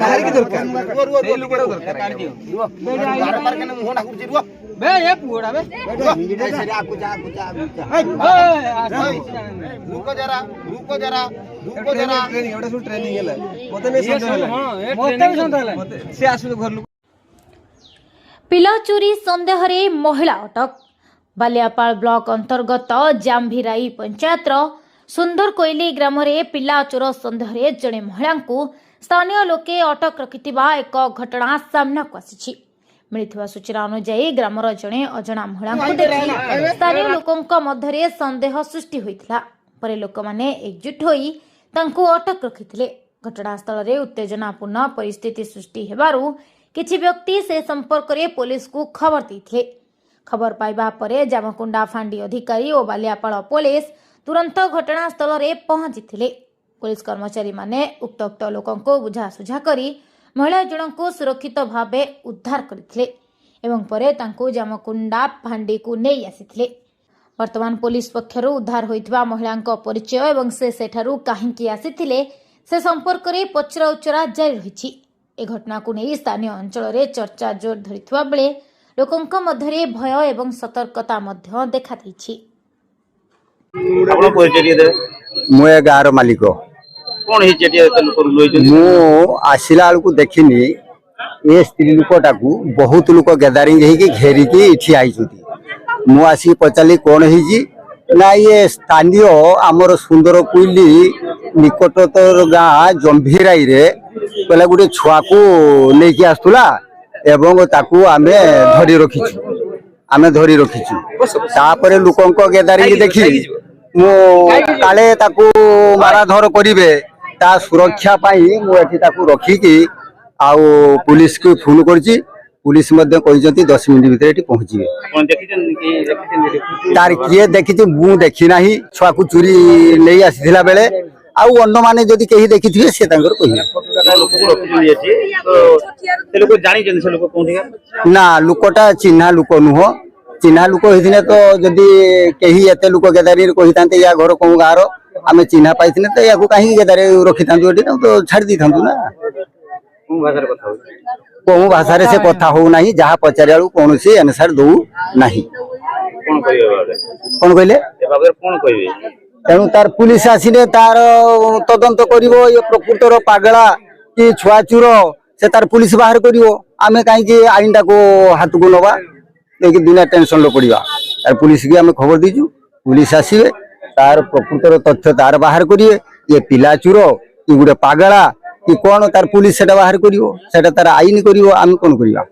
କାହାର କି ଦରକାର ସେଇ ଲୋକଟା ଦରକାର କାଢି ଦିଅ ବାରମ୍ବାର କେନ ମୁହଁ ଢାକୁଛି ରୁହ ବେ ଏ ପୁଅଡା ବେ ଆକୁ ଯା ରୁକ ଜରା ଟ୍ରେନିଂ ଏଟା ସବୁ ଟ୍ରେନିଂ ହେଲା ମତେ ନେ ସନ୍ଦେହ ହେଲା ମତେ ବି ସନ୍ଦେହ ହେଲା ସେ ଆସୁ ଘର लोक पिला चोरी सन्देह महिला अटक बालियापाल ब्लॉक अंतर्गत जाम्भिराई पंचायत सुंदर कोइली ग्राम पिला चोर सन्देह जड़े महिला स्थानीय लोके अटक रखिथिबा एक घटना सामना को आसी मिलिथिबा सूचना अनुसार ग्रामर जड़े अजना महिला देखि स्थानीय लोकंक मध्यरे सन्देह सृष्टि होइथिला परे लोक माने एकजुट होई तांको अटक रखिथिले घटनास्थल रे उत्तेजनापूर्ण परिस्थिति सृष्टि हेबारु किछि व्यक्ति से संपर्क रे पुलिस को खबर देथिले खबर पाइबा परे जामकुंडा फांडी अधिकारी और बालियापाल पुलिस तुरंत घटनास्थल रे पहुंचीथिले पुलिस कर्मचारी माने उक्त लोकंको बुझासुझा करी महिला जनको सुरक्षित भावे उद्धार करथिले एवं परे तांको जामकुंडा फांडी को नै आसीथिले वर्तमान पुलिस पक्षरु उद्धार होइतबा महिलांको परिचय एवं से सेठारु काहींकी आसीथिले से संपर्क रे पचरा उचरा जारी रहिछि ए घटना को नहीं स्थानीय अंचल रे चर्चा जोर धरिथिबा बेले लोकंक मध्यरे भय एवं सतर्कता मध्य देखा दैछि आपण परिचय दे मु ए गार मालिक कोन हि चेटिया लोक लोइछ मु आसिला को देखिनी ए स्त्री लोकटा को बहुत लोक गैदरिंग हे कि घेरी की इठी आइछुती मु आसी पचाली कोन हि जी ना ये स्थानीय आमर सुंदर कोइली निकटतर गाँ जम्भिराई रे पहले गोटे छुआ को लेके आसुला एवं ताकू आमे धरी रखीचु तापरे लोकंक गैदरिंग देखी मु काले ताकू मारा धर करिवे ता सुरक्षा पाई मु एठी ताकू रखी की आउ पुलिस को फोन करची पुलिस मध्य कहिजंती 10 मिनिट भीतर एठी पहुंचीबे कोन देखिछन तार किए देखिछु मु देखि नाही छुआ को चोरी नै आसीथिला बेले आउ अन्य माने जदि केही देखिथिबे से तांगर कहिबे लोक जानी जन से लोक कोठी ना लोकटा चिन्हा लोक नुह चिन्हा लोक हिथिने तो जदि केही एते लोक गेदारी कहितांते या घर को गार आमे चिन्हा पाइथिने तो याको काहे गेदारी रखितांतु एठी तो छाडी दिथांतु ना को भाषा रे से कथा हो नाही जहा पचारियाळु कोनोसी आंसर दउ नाही कोन कहले ए बाबे कोन कहिबे तेणु तार पुलिस आसिले तार तदंत करिवो ये प्रकृतर पागला कि छुआ चूर से तार पुलिस बाहर करिवो आमे काहे कि आईनटा को हाथ को नबा लेकिन बिना टेंशन लो पड़िबा तार पुलिस की आमे खबर दीजु पुलिस आसीबे तार प्रकृतर तथ्य तार बाहर करिवे ये पिला चूर कि गुडे पागला कि कोन तार पुलिस सेटा बाहर करिवो सेटा तार आईन करिवो आमे कोन करिवा।